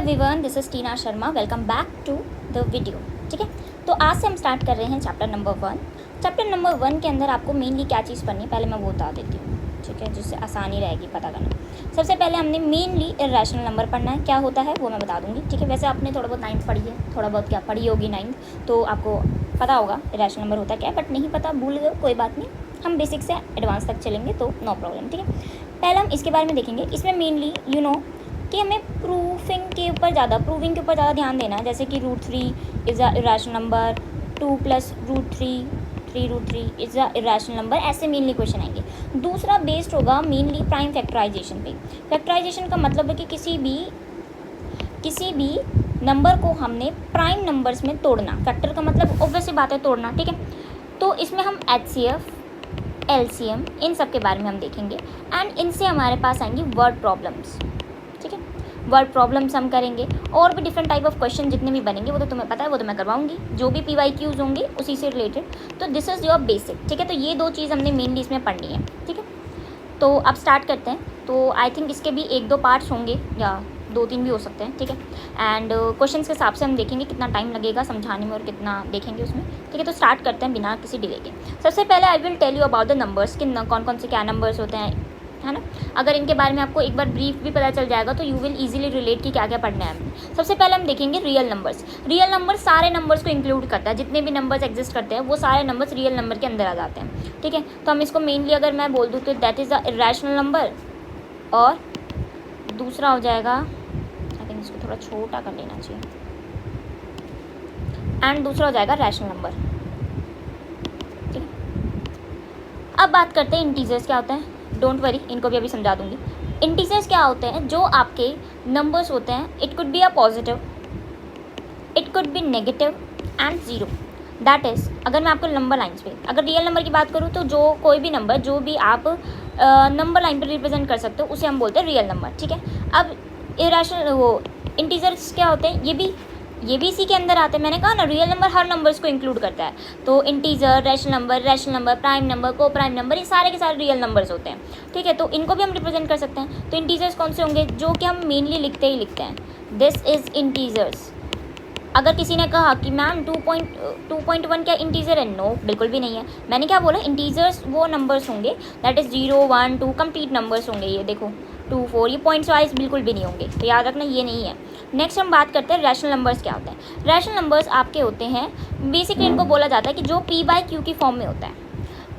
Everyone, this is Tina Sharma. Welcome back to the video. ठीक है, तो आज से हम स्टार्ट कर रहे हैं चैप्टर नंबर 1। चैप्टर नंबर 1 के अंदर आपको मेनली क्या चीज़ पढ़नी है पहले मैं वो बता देती हूँ, ठीक है, जिससे आसानी रहेगी पता करना। सबसे पहले हमने मेनली इरेशनल नंबर पढ़ना है, क्या होता है वो मैं बता दूँगी। ठीक है, वैसे आपने थोड़ा बहुत 9th पढ़ी है, थोड़ा बहुत क्या पढ़ी होगी 9th, तो आपको पता होगा इरेशनल नंबर होता क्या है, बट नहीं पता भूल गए कोई बात नहीं, हम बेसिक से एडवांस तक चलेंगे तो नो प्रॉब्लम। ठीक है, पहले हम इसके बारे में देखेंगे। इसमें मेनली कि हमें प्रूविंग के ऊपर ज़्यादा ध्यान देना है, जैसे कि √3 is a irrational number, 2 + √3 is a irrational number, ऐसे मेनली क्वेश्चन आएंगे। दूसरा बेस्ड होगा मेनली प्राइम फैक्टराइजेशन पे। फैक्टराइजेशन का मतलब है कि किसी भी नंबर को हमने प्राइम नंबर्स में तोड़ना। फैक्टर का मतलब ऑब्वियसली बात है तोड़ना। ठीक है, तो इसमें हम HCF, LCM इन सब के बारे में हम देखेंगे एंड इनसे हमारे पास आएंगी वर्ड प्रॉब्लम्स। ठीक है, वर्ड प्रॉब्लम्स हम करेंगे और भी डिफरेंट टाइप ऑफ क्वेश्चन जितने भी बनेंगे वो तो तुम्हें पता है, वो तो मैं करवाऊंगी, जो भी PYQs होंगे उसी से रिलेटेड। तो दिस इज़ योर बेसिक। ठीक है, तो ये दो चीज़ हमने मेनली इसमें पढ़नी है। ठीक है, तो अब स्टार्ट करते हैं। तो आई थिंक इसके भी 1-2 पार्ट्स होंगे या 2-3 भी हो सकते हैं। ठीक है, एंड क्वेश्चन के हिसाब से हम देखेंगे कितना टाइम लगेगा समझाने में और कितना देखेंगे उसमें। ठीक है, तो स्टार्ट करते हैं बिना किसी डिले के। सबसे पहले I will tell you about the numbers कि कौन कौन से क्या नंबर्स होते हैं, है ना। अगर इनके बारे में आपको एक बार ब्रीफ भी पता चल जाएगा तो यू विल इजीली रिलेट कि क्या क्या पढ़ना है हमें। सबसे पहले हम देखेंगे रियल नंबर्स। रियल नंबर सारे नंबर्स को इंक्लूड करता है, जितने भी नंबर्स एग्जिस्ट करते हैं वो सारे नंबर्स रियल नंबर के अंदर आ जाते हैं। ठीक है, तो हम इसको मेनली अगर मैं बोल दूँ तो that is the irrational number, और दूसरा हो जाएगा, आई थिंक इसको थोड़ा छोटा कर लेना चाहिए, एंड दूसरा हो जाएगा रैशनल नंबर। ठीक है, अब बात करते हैं इंटीजर्स क्या होते हैं। डोंट वरी, इनको भी अभी समझा दूंगी। इंटीजर्स क्या होते हैं, जो आपके नंबर्स होते हैं, it could be a positive, it could be negative and zero. That is, अगर मैं आपको नंबर लाइन्स पे अगर रियल नंबर की बात करूँ तो जो कोई भी नंबर जो भी आप नंबर लाइन पे रिप्रेजेंट कर सकते हो उसे हम बोलते हैं रियल नंबर। ठीक है, अब इरेशनल वो इंटीजर्स क्या होते हैं, ये भी इसी के अंदर आते हैं। मैंने कहा ना रियल नंबर हर नंबर्स को इंक्लूड करता है, तो integer, rational number, prime number, को प्राइम नंबर, ये सारे के सारे रियल नंबर्स होते हैं। ठीक है, तो इनको भी हम रिप्रेजेंट कर सकते हैं। तो इंटीजर्स कौन से होंगे, जो कि हम मेनली लिखते हैं, दिस इज़ इंटीजर्स। अगर किसी ने कहा कि मैम 2.1 क्या इंटीजर है, नो बिल्कुल भी नहीं है। मैंने क्या बोला, इंटीजर्स वो नंबर्स होंगे दैट इज़ 0, 1, 2 कंप्लीट नंबर्स होंगे। ये देखो 2, 4 ये पॉइंट्स वाइज बिल्कुल भी नहीं होंगे, तो याद रखना ये नहीं है। नेक्स्ट हम बात करते हैं रैशनल नंबर्स क्या होते हैं। रैशनल नंबर्स आपके होते हैं, बेसिकली इनको बोला जाता है कि जो P/Q की फॉर्म में होता है,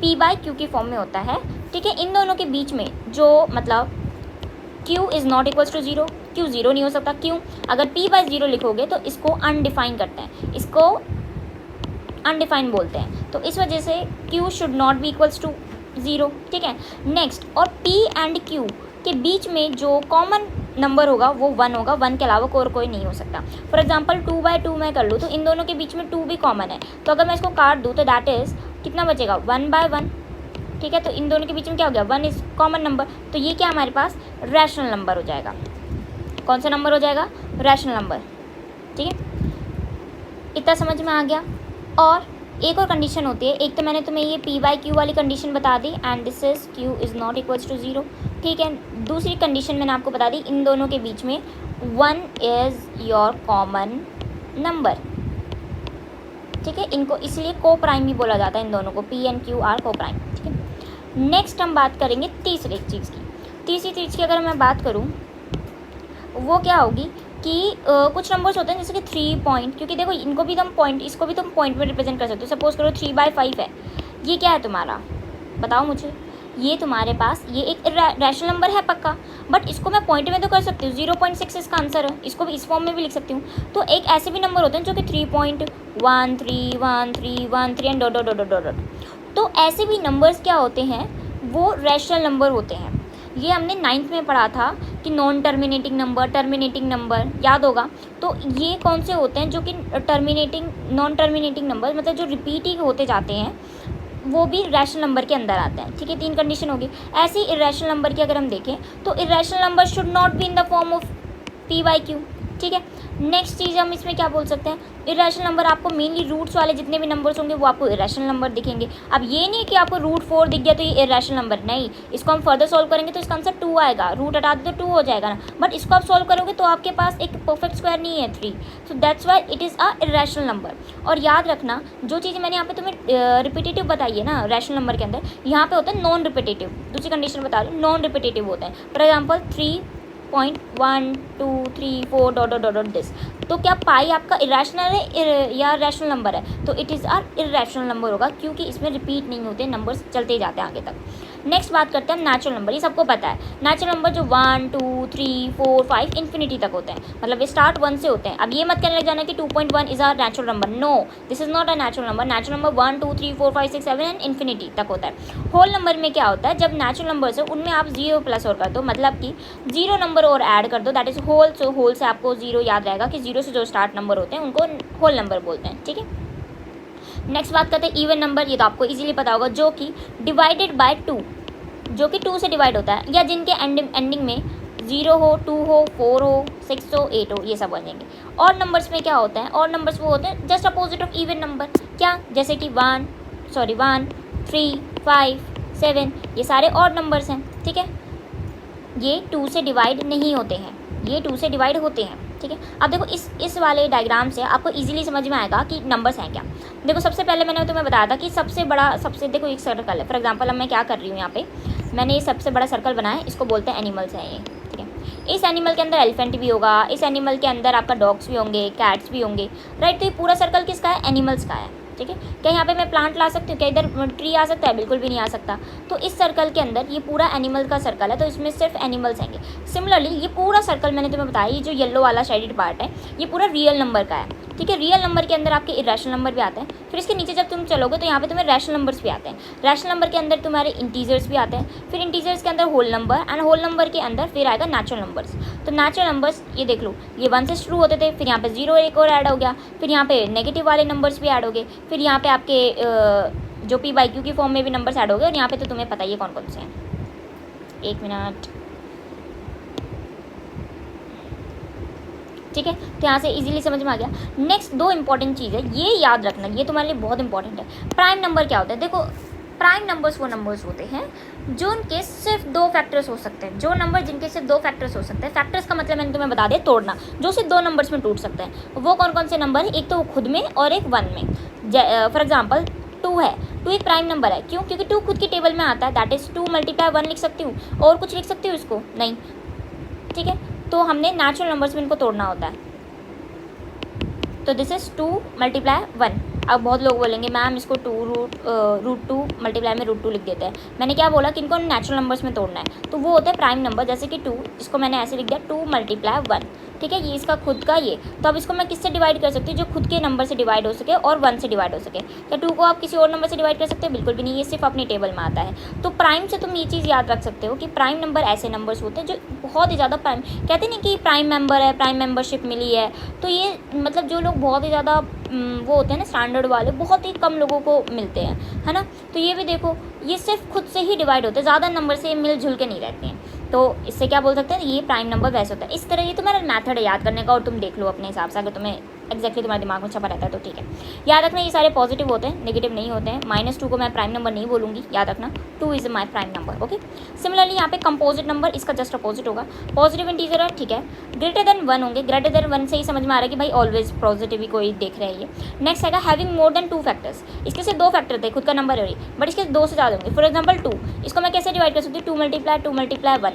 P/Q की फॉर्म में होता है। ठीक है, इन दोनों के बीच में जो मतलब Q is not equals to 0, Q 0 नहीं हो सकता। क्यों, अगर P/0 लिखोगे तो इसको अनडिफाइन करते हैं, इसको अनडिफाइन बोलते हैं, तो इस वजह से Q should not be equals to 0। ठीक है, नेक्स्ट, और P एंड Q के बीच में जो कॉमन नंबर होगा वो 1 होगा, 1 के अलावा और कोई नहीं हो सकता। फॉर एग्जांपल 2/2 मैं कर लूँ तो इन दोनों के बीच में 2 भी कॉमन है, तो अगर मैं इसको काट दूँ तो दैट इज़ कितना बचेगा, 1/1। ठीक है, तो इन दोनों के बीच में क्या हो गया, 1 इज़ कॉमन नंबर, तो ये क्या हमारे पास रैशनल नंबर हो जाएगा। कौन सा नंबर हो जाएगा, रैशनल नंबर। ठीक है, इतना समझ में आ गया। और एक और कंडीशन होती है, एक तो मैंने तुम्हें ये P/Q वाली कंडीशन बता दी and this is Q is not equals to 0। ठीक है, दूसरी कंडीशन मैंने आपको बता दी, इन दोनों के बीच में 1 इज़ योर कॉमन नंबर। ठीक है, इनको इसलिए को प्राइम भी बोला जाता है, इन दोनों को P एंड Q आर को प्राइम। ठीक है, नेक्स्ट हम बात करेंगे तीसरी चीज़ की अगर मैं बात करूँ वो क्या होगी कि कुछ नंबर्स होते हैं जैसे कि 3 पॉइंट, क्योंकि देखो इनको भी तुम पॉइंट, इसको भी तुम पॉइंट में रिप्रेजेंट कर सकते हो। सपोज करो 3/5 है, ये क्या है तुम्हारा, बताओ मुझे। ये तुम्हारे पास ये एक रैशनल नंबर है पक्का, बट इसको मैं पॉइंट में तो कर सकती हूँ, 0.6 इसका आंसर है, इसको भी इस फॉर्म में भी लिख सकती हूँ। तो एक ऐसे भी नंबर होते हैं जो कि 3.131313 एंड डॉट। तो ऐसे भी नंबर्स क्या होते हैं, वो रैशनल नंबर होते हैं। ये हमने 9th में पढ़ा था कि non terminating number, terminating number, याद होगा। तो ये कौन से होते हैं जो कि नॉन टर्मिनेटिंग नंबर, मतलब जो रिपीट ही होते जाते हैं, वो भी रैशनल नंबर के अंदर आते हैं। ठीक है, 3 कंडीशन होगी। ऐसे ही इरेशनल नंबर की अगर हम देखें तो irrational number should not be in the form of P/Q। ठीक है। नेक्स्ट चीज़ हम इसमें क्या बोल सकते हैं, इरेशनल नंबर आपको मेनली रूट्स वाले जितने भी नंबर्स होंगे वो आपको इरेशनल नंबर दिखेंगे। अब ये नहीं कि आपको रूट 4 दिख गया तो ये इरेशनल नंबर, नहीं, इसको हम फर्दर सॉल्व करेंगे तो इसका आंसर 2 आएगा, रूट हटा दो तो 2 हो जाएगा ना, बट इसको आप सॉल्व करोगे तो आपके पास एक परफेक्ट स्क्वायर नहीं है 3, so that's why it is a irrational number. और याद रखना जो चीज़ मैंने यहाँ पे तुम्हें रिपीटेटिव बताई है ना रैशनल नंबर के अंदर, यहाँ पे होता है नॉन रिपीटेटिव, दूसरी कंडीशन बता रही हूँ, नॉन रिपीटेटिव होता है। For example 3.1 2 3 4 dot dot dot this, तो क्या पाई आपका इरेशनल है या रैशनल नंबर है, तो it is are irrational number होगा क्योंकि इसमें रिपीट नहीं होते, नंबर्स चलते ही जाते हैं आगे तक। नेक्स्ट बात करते हैं नेचुरल नंबर, ये सबको पता है नेचुरल नंबर जो 1 2 3 4 5 इन्फिनिटी तक होते हैं, मतलब ये स्टार्ट 1 से होते हैं। अब ये मत कहने लग जाना कि 2.1 is are natural number, no, this is not a natural number. Natural number 1 2 3 4 5 6 7 and infinity तक होता है। होल नंबर में क्या होता है, जब नेचुरल नंबर्स है उनमें आप 0 प्लस और कर दो, मतलब कि 0 नंबर और ऐड कर दो, that is whole. So whole से आपको 0 याद रहेगा कि 0 से जो स्टार्ट नंबर होते हैं उनको होल नंबर बोलते हैं, ठीक है। नेक्स्ट बात करते हैं इवन नंबर, ये तो आपको इजीली पता होगा, जो कि डिवाइडेड बाय 2, जो कि 2 से डिवाइड होता है, या जिनके एंडिंग में 0 हो, 2 हो, 4 हो, 6 हो, 8 हो, ये सब बनेंगे। और नंबर्स में क्या होता है, और नंबर्स वो होते हैं just opposite of even number, क्या, जैसे कि 1 3 5 7, ये सारे और नंबर्स हैं, ठीक है, ये 2 से डिवाइड नहीं होते हैं, ये 2 से डिवाइड होते हैं, ठीक है। अब देखो इस वाले डायग्राम से आपको इजीली समझ में आएगा कि नंबर्स हैं क्या। देखो सबसे पहले मैंने तुम्हें बताया था कि सबसे बड़ा, सबसे देखो एक सर्कल है, फॉर एग्जांपल अब मैं क्या कर रही हूँ यहाँ पे, मैंने ये सबसे बड़ा सर्कल बनाया है, इसको बोलते हैं एनिमल्स हैं ये, ठीक है। इस एनिमल के अंदर एलिफेंट भी होगा, इस एनिमल के अंदर आपका डॉग्स भी होंगे, कैट्स भी होंगे, राइट। तो ये पूरा सर्कल किसका है, एनिमल्स का है, ठीक है। क्या यहाँ पे मैं प्लांट ला सकती हूँ, क्या इधर ट्री आ सकता है, बिल्कुल भी नहीं आ सकता। तो इस सर्कल के अंदर ये पूरा एनिमल का सर्कल है, तो इसमें सिर्फ एनिमल्स आएंगे। सिमिलरली ये पूरा सर्कल मैंने तुम्हें बताया, ये जो येलो वाला शेडेड पार्ट है ये पूरा रियल नंबर का है, ठीक है। रियल नंबर के अंदर आपके इरेशनल नंबर भी आते हैं, फिर इसके नीचे जब तुम चलोगे तो यहाँ पे तुम्हें रैशनल नंबर्स भी आते हैं। रैशनल नंबर के अंदर तुम्हारे इंटीजर्स भी आते हैं, फिर इंटीजर्स के अंदर whole number, and whole number के अंदर फिर आएगा नेचुरल नंबर्स। तो नेचुरल नंबर्स ये देख लो, ये 1 से शुरू होते थे, फिर यहाँ पे 0 एक और ऐड हो गया, फिर यहाँ पे नेगेटिव वाले नंबर्स भी ऐड हो गए, फिर यहाँ पे आपके जो p/q की फॉर्म में भी नंबर्स ऐड हो गए, और यहाँ पे तो तुम्हें पता ही है कौन कौन से हैं। एक मिनट, ठीक है, तो यहाँ से इजीली समझ में आ गया। नेक्स्ट 2 इंपॉर्टेंट चीज़ है, ये याद रखना, ये तुम्हारे लिए बहुत इंपॉर्टेंट है। प्राइम नंबर क्या होता है, देखो प्राइम नंबर्स वो नंबर्स होते हैं जो उनके सिर्फ 2 फैक्टर्स हो सकते हैं, जो नंबर जिनके सिर्फ 2 फैक्टर्स हो सकते हैं। फैक्टर्स का मतलब मैंने तुम्हें बता दिया, तोड़ना, जो सिर्फ 2 नंबर्स में टूट सकते हैं। वो कौन कौन से नंबर है, एक तो वो खुद में और एक 1 में। फॉर एग्जाम्पल 2 है, 2 एक प्राइम नंबर है, क्यों, क्योंकि 2 खुद की टेबल में आता है, दैट इज़ 2 × 1 लिख सकती हूँ, और कुछ लिख सकती हूँ इसको, नहीं, ठीक है। तो हमने नेचुरल नंबर्स में इनको तोड़ना होता है, तो दिस इज़ 2 × 1। अब बहुत लोग बोलेंगे मैम इसको रूट 2 मल्टीप्लाई में √2 लिख देते हैं। मैंने क्या बोला कि इनको नेचुरल नंबर्स में तोड़ना है, तो वो होता है प्राइम नंबर, जैसे कि 2, इसको मैंने ऐसे लिख दिया 2 × 1, ठीक है, ये इसका खुद का ये। तो अब इसको मैं किससे डिवाइड कर सकती हूँ, जो खुद के नंबर से डिवाइड हो सके और 1 से डिवाइड हो सके। क्या 2 को आप किसी और नंबर से डिवाइड कर सकते हैं, बिल्कुल भी नहीं, ये सिर्फ अपनी टेबल में आता है। तो प्राइम से तुम ये चीज़ याद रख सकते हो कि प्राइम नंबर ऐसे नंबर्स होते हैं जो बहुत ही ज़्यादा प्राइम, कहते नहीं कि प्राइम मेंबर है, प्राइम मेंबरशिप मिली है, तो ये मतलब जो लोग बहुत ही ज़्यादा वो होते हैं ना स्टैंडर्ड वाले, बहुत ही कम लोगों को मिलते हैं, है ना। तो ये भी देखो, ये सिर्फ खुद से ही डिवाइड होते हैं, ज़्यादा नंबर से मिलजुल के नहीं रहते हैं। तो इससे क्या बोल सकते हैं, ये प्राइम नंबर वैसे होता है। इस तरह ये तुम्हारा मेथड है याद करने का, और तुम देख लो अपने हिसाब से, अगर तुम्हें एक्जैक्टली तुम्हारे दिमाग में छपा रहता है तो ठीक है। याद रखना ये सारे पॉजिटिव होते हैं, नेगेटिव नहीं होते हैं। -2 को मैं प्राइम नंबर नहीं बोलूँगी, याद रखना 2 is my prime number, okay. Similarly यहाँ पे कंपोजिट नंबर इसका जस्ट अपोजिट होगा, पॉजिटिव इंटीजर है, ठीक है, >1 होंगे। >1 से ही समझ में आ रहा है कि भाई ऑलवेज पॉजिटिव ही कोई देख रहा है ये। नेक्स्ट हैगा हैविंग मोर देन 2 फैक्टर्स, इसके सिर्फ 2 फैक्टर थे, खुद का नंबर है, बट इसके 2 से ज़्यादा होंगे। फॉर एग्जाम्पल 2, इसको मैं कैसे डिवाइड कर सकती हूँ, 2 × 1,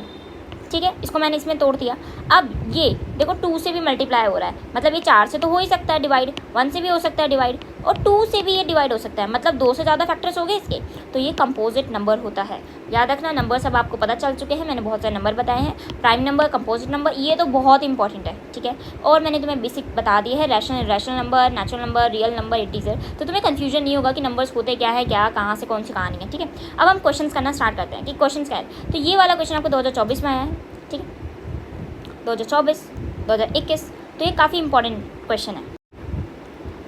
ठीक है, इसको मैंने इसमें तोड़ दिया। अब ये देखो 2 से भी मल्टीप्लाई हो रहा है, मतलब ये 4 से तो हो ही सकता है डिवाइड, 1 से भी हो सकता है डिवाइड, और 2 से भी ये डिवाइड हो सकता है, मतलब 2 से ज़्यादा फैक्टर्स हो गए इसके, तो ये कंपोजिट नंबर होता है। याद रखना, नंबर सब आपको पता चल चुके हैं, मैंने बहुत सारे नंबर बताए हैं, प्राइम नंबर, कंपोजिट नंबर, ये तो बहुत इंपॉर्टेंट है, ठीक है। और मैंने तुम्हें बेसिक बता दिए है, rational number, natural number, real number, integer, तो तुम्हें कन्फ्यूजन नहीं होगा कि नंबर्स होते क्या है, क्या कहाँ से कौन सी कहानी है, ठीक है। अब हम क्वेश्चन करना स्टार्ट करते हैं कि क्वेश्चन क्या है। तो ये वाला क्वेश्चन आपको 2024 में आया है, ठीक है, 2024, 2021, तो ये काफ़ी इंपॉर्टेंट क्वेश्चन है।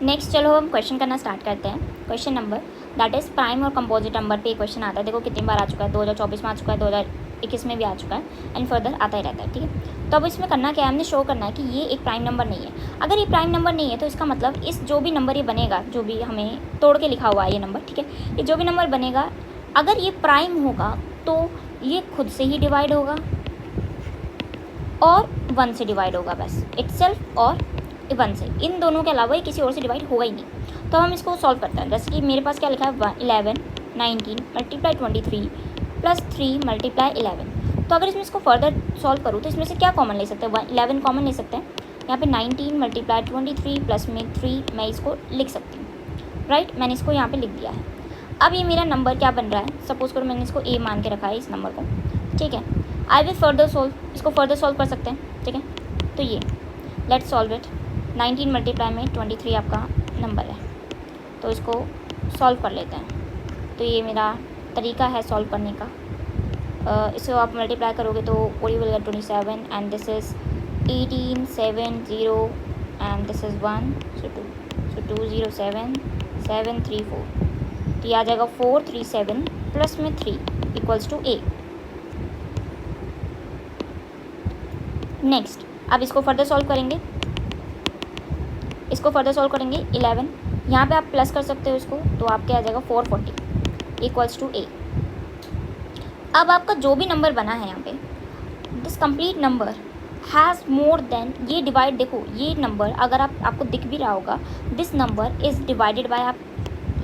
नेक्स्ट चलो हम क्वेश्चन करना स्टार्ट करते हैं। Question number that is prime और कंपोजिट नंबर पे क्वेश्चन आता है। देखो कितनी बार आ चुका है, 2024 में आ चुका है, 21 में भी आ चुका है एंड फर्दर आता ही रहता है, ठीक है। तो अब इसमें करना क्या है, हमने शो करना है कि ये एक प्राइम नंबर नहीं है। अगर ये प्राइम नंबर नहीं है तो इसका मतलब इस जो भी नंबर ये बनेगा, जो भी हमें तोड़ के लिखा हुआ है ये नंबर, ठीक है, ये जो भी नंबर बनेगा अगर ये प्राइम होगा तो ये खुद से ही डिवाइड होगा और 1 से डिवाइड होगा, बस इटसेल्फ और 1 से, इन दोनों के अलावा ये किसी और से डिवाइड होगा ही नहीं। तो हम इसको सॉल्व करते हैं। जैसे कि मेरे पास क्या लिखा है 11 19 मल्टीप्लाई 23 प्लस 3 मल्टीप्लाई 11। तो अगर इसमें इसको फर्दर सॉल्व करूँ तो इसमें से क्या कॉमन ले सकते हैं, 11 कॉमन ले सकते हैं। यहाँ पे 19 मल्टीप्लाई 23 प्लस में 3 मैं इसको लिख सकती हूँ, राइट। मैंने इसको यहाँ पे लिख दिया है। अब ये मेरा नंबर क्या बन रहा है, सपोज करो मैंने इसको ए मान के रखा है इस नंबर को, ठीक है। आई विल फर्दर सॉल्व, इसको फर्दर सॉल्व कर सकते हैं, ठीक है। तो ये लेट्स सॉल्व इट। 19 मल्टीप्लाई में 23 आपका नंबर है, तो इसको सॉल्व कर लेते हैं। तो ये मेरा तरीका है सॉल्व करने का। इसको आप मल्टीप्लाई करोगे तो you will get 27 and this is 18 7 0 and this is 1 so 2 0 7 7 3 4, तो ये आ जाएगा 4 3 7 प्लस में 3 इक्वल्स टू 8। नेक्स्ट अब इसको फर्दर सॉल्व करेंगे, इसको फर्दर सॉल्व करेंगे 11, यहाँ पे आप प्लस कर सकते हो इसको, तो आपके आ जाएगा 440 इक्वल्स टू 8। अब आपका जो भी नंबर बना है यहाँ पे, this complete number has more then, ये डिवाइड, देखो ये नंबर अगर आपको दिख भी रहा होगा, this number is divided by, आप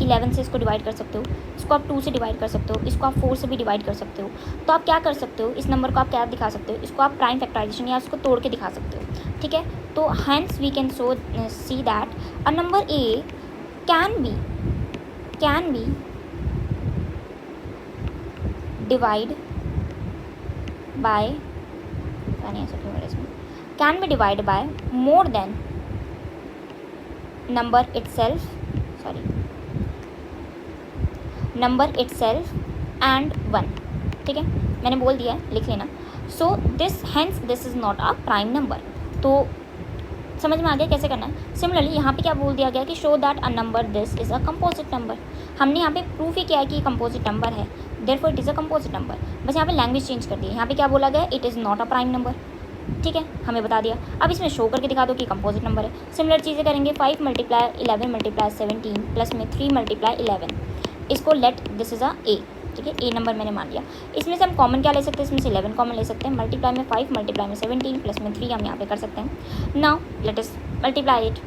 11 से इसको डिवाइड कर सकते हो, इसको आप 2 से डिवाइड कर सकते हो, इसको आप 4 से भी डिवाइड कर सकते हो। तो आप क्या कर सकते हो, इस नंबर को आप क्या दिखा सकते हो, इसको आप प्राइम फैक्टराइजेशन या इसको तोड़ के दिखा सकते हो, ठीक है। तो hence we can see that a number A can be divide by, can be divide by more than number itself, number itself and 1, ठीक है। मैंने बोल दिया है, लिख लेना। So this this is not a prime number. तो समझ में आ गया कैसे करना है। सिमिलरली यहाँ पे क्या बोल दिया गया कि show that a number this is a composite number. हमने यहाँ पे प्रूफ ही किया है कि कंपोजिट नंबर है, therefore it is a composite number. बस यहाँ पे लैंग्वेज चेंज कर दी है। यहाँ पे क्या बोला गया, it is not a prime number, ठीक है, हमें बता दिया। अब इसमें शो करके दिखा दो कि कंपोजिट नंबर है। सिमिलर चीज़ें करेंगे, 5 मल्टीप्लाई 11 मल्टीप्लाई 17 प्लस में 3 मल्टीप्लाई 11, इसको लेट दिस इज़ अ ए, ठीक है, ए नंबर मैंने मान लिया। इसमें से हम कॉमन क्या ले सकते हैं, इसमें से 11 कॉमन ले सकते हैं। मल्टीप्लाई में 5 मल्टीप्लाई में 17 प्लस में 3 हम यहाँ पे कर सकते हैं। Now let us multiply it.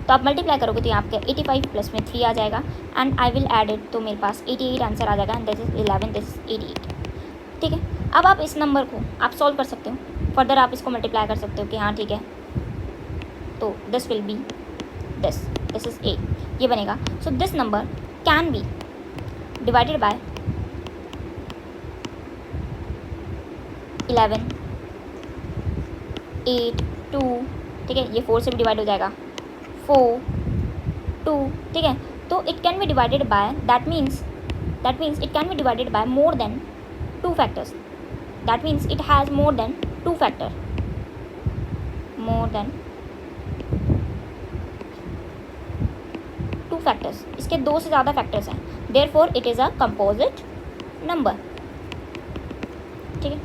तो आप मल्टीप्लाई करोगे तो यहाँ पे 85 प्लस में 3 आ जाएगा and I will add it, तो मेरे पास 88 आंसर आ जाएगा and this is 11, this is 88, ठीक है। अब आप इस नंबर को आप सॉल्व कर सकते हो, फर्दर आप इसको मल्टीप्लाई कर सकते हो कि हाँ ठीक है, तो this will be this is a, ये बनेगा। So this number can be divided bye 11 8 2, ठीक है, ये 4 से भी डिवाइड हो जाएगा, 4 2, ठीक है। तो it can be divided bye, that means it can be divided bye more than 2 factors, that means it has more than 2 factor, more than 2 factors, इसके 2 से ज़्यादा फैक्टर्स हैं, therefore it is a composite number, ठीक है।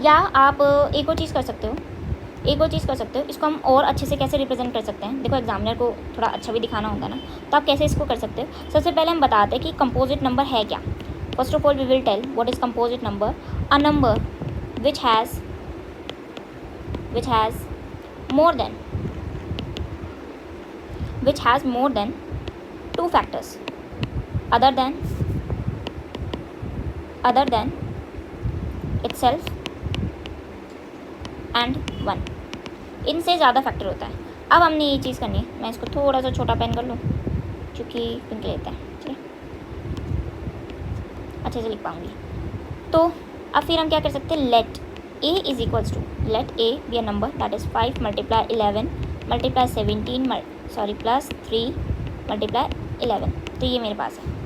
या आप एक और चीज़ कर सकते हो, इसको हम और अच्छे से कैसे रिप्रेजेंट कर सकते हैं। देखो एग्जामिनर को थोड़ा अच्छा भी दिखाना होता है ना, तो आप कैसे इसको कर सकते हो। सबसे पहले हम बताते हैं कि कंपोजिट नंबर है क्या। First of all we will tell what is composite number, a number which has more than 2 factors other than itself and 1, इनसे ज़्यादा फैक्टर होता है। अब हमने ये चीज़ करनी है, मैं इसको थोड़ा सा छोटा पेन कर लूँ क्योंकि पिंक लेता है, ठीक है, अच्छे से लिख पाऊँगी। तो अब फिर हम क्या कर सकते हैं, let A is equals to, let A be a number that is 5 multiply 11 multiply 17 plus 3 multiply 11, तो ये मेरे पास है।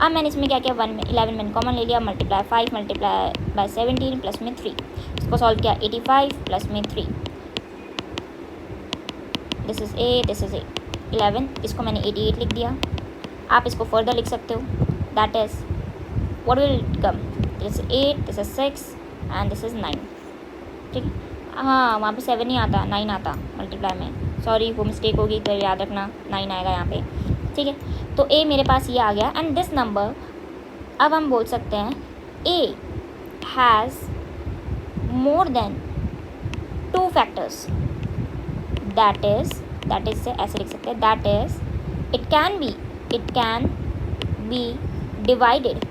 अब मैंने इसमें क्या किया, 11 मैंने कॉमन ले लिया, मल्टीप्लाई 5 मल्टीप्लाई बाय 17 प्लस में 3, इसको सॉल्व किया, 85 प्लस में 3, this is a, this is a 11, इसको मैंने 88 लिख दिया। आप इसको फर्दर लिख सकते हो, that is what will it come, this is 8, this is 6 and this is 9, ठीक है। हाँ वहाँ पे 7 नहीं आता, 9 आता मल्टीप्लाई में, सॉरी वो मिस्टेक होगी तो याद रखना 9 आएगा यहाँ पे, ठीक है। तो ए मेरे पास ये आ गया एंड दिस नंबर, अब हम बोल सकते हैं A has more than 2 factors, that is से ऐसे लिख सकते हैं, that is it can be divided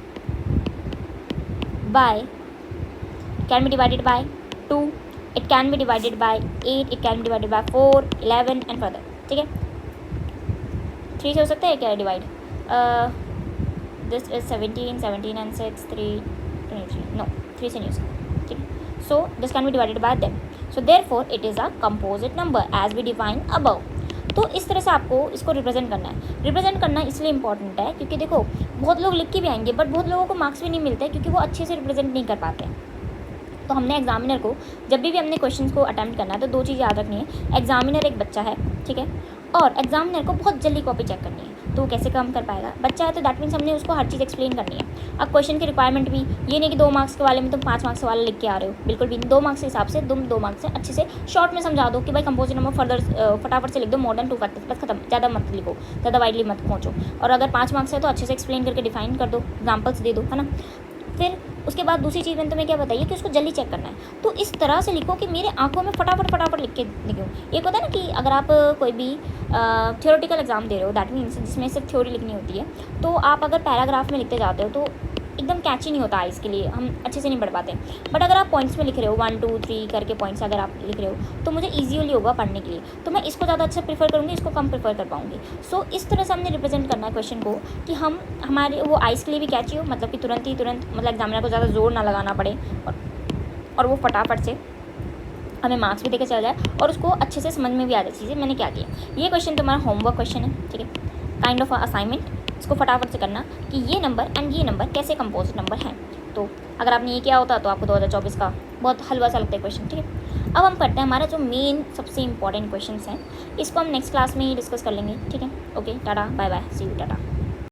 bye 2, it can be divided by 8, it can be divided by 4, 11 and further, ठीक है। 3 से हो सकता है क्या divide, this is 17 and 6 3 23, no 3 से नहीं हो सकता, ठीक है। So this can be divided by them, so therefore it is a composite number as we define above. तो इस तरह से आपको इसको रिप्रेजेंट करना है। रिप्रेजेंट करना इसलिए इंपॉर्टेंट है क्योंकि देखो बहुत लोग लिख के भी आएंगे बट बहुत लोगों को मार्क्स भी नहीं मिलते क्योंकि वो अच्छे से रिप्रेजेंट नहीं कर पाते हैं। तो हमने एग्जामिनर को जब भी हमने क्वेश्चंस को अटेम्प्ट करना है तो 2 चीज़ याद रखनी है, एग्जामिनर एक बच्चा है, ठीक है, और एग्जामिनर को बहुत जल्दी कॉपी चेक करनी है, तो वो कैसे काम कर पाएगा, बच्चा है तो दैट मीन्स हमने उसको हर चीज़ एक्सप्लेन करनी है। अब क्वेश्चन की रिक्वायरमेंट भी ये नहीं कि 2 मार्क्स के वाले में तुम 5 मार्क्स वाला लिख के आ रहे हो, बिल्कुल भी नहीं। 2 मार्क्स के हिसाब से तुम 2 मार्क्स से अच्छे से शॉर्ट में समझा दो कि भाई कंपोजिट नंबर फर्दर फटाफट से लिख दो, मोर देन 2 फैक्टर्स, बस खत्म, ज़्यादा मत लिखो, ज़्यादा वाइडली मत पहुँचो। और अगर 5 मार्क्स है तो अच्छे से एक्सप्लेन करके डिफाइन कर दो, एग्जाम्पल्स दे दो, है ना। फिर उसके बाद दूसरी चीज़ मैंने तुम्हें क्या बताइए कि उसको जल्दी चेक करना है, तो इस तरह से लिखो कि मेरे आंखों में फटाफट लिख के लिखो। एक होता है ना कि अगर आप कोई भी थियोरेटिकल एग्जाम दे रहे हो, दैट मीन्स जिसमें सिर्फ थ्योरी लिखनी होती है, तो आप अगर पैराग्राफ में लिखते जाते हो तो एकदम कैची नहीं होता है, इसके लिए हम अच्छे से नहीं पढ़ पाते। बट अगर आप पॉइंट्स में लिख रहे हो 1 2 3 करके पॉइंट्स अगर आप लिख रहे हो तो मुझे ईजीली होगा पढ़ने के लिए, तो मैं इसको ज़्यादा अच्छा प्रीफर करूँगी, इसको कम प्रीफर कर पाऊँगी। सो इस तरह से हमने रिप्रेजेंट करना है क्वेश्चन को कि हम हमारे वो आइज़ के लिए भी कैची हो, मतलब कि तुरंत मतलब एग्जामिनर को ज़्यादा जोर ना लगाना पड़े और वो फटाफट से हमें मार्क्स भी देकर चला जाए और उसको अच्छे से समझ में भी आ जाए चीज़ें मैंने क्या किया। ये क्वेश्चन तुम्हारा होमवर्क क्वेश्चन है, ठीक है, काइंड ऑफ असाइनमेंट। इसको फटाफट से करना कि ये नंबर एंड ये नंबर कैसे कंपोजिट नंबर हैं। तो अगर आपने ये किया होता तो आपको 2024 का बहुत हलवा सा लगता है क्वेश्चन, ठीक है। अब हम करते हैं हमारा जो मेन सबसे इंपॉर्टेंट क्वेश्चन हैं, इसको हम नेक्स्ट क्लास में ही डिस्कस कर लेंगे, ठीक है। Okay, tata, bye bye, see you, Tata.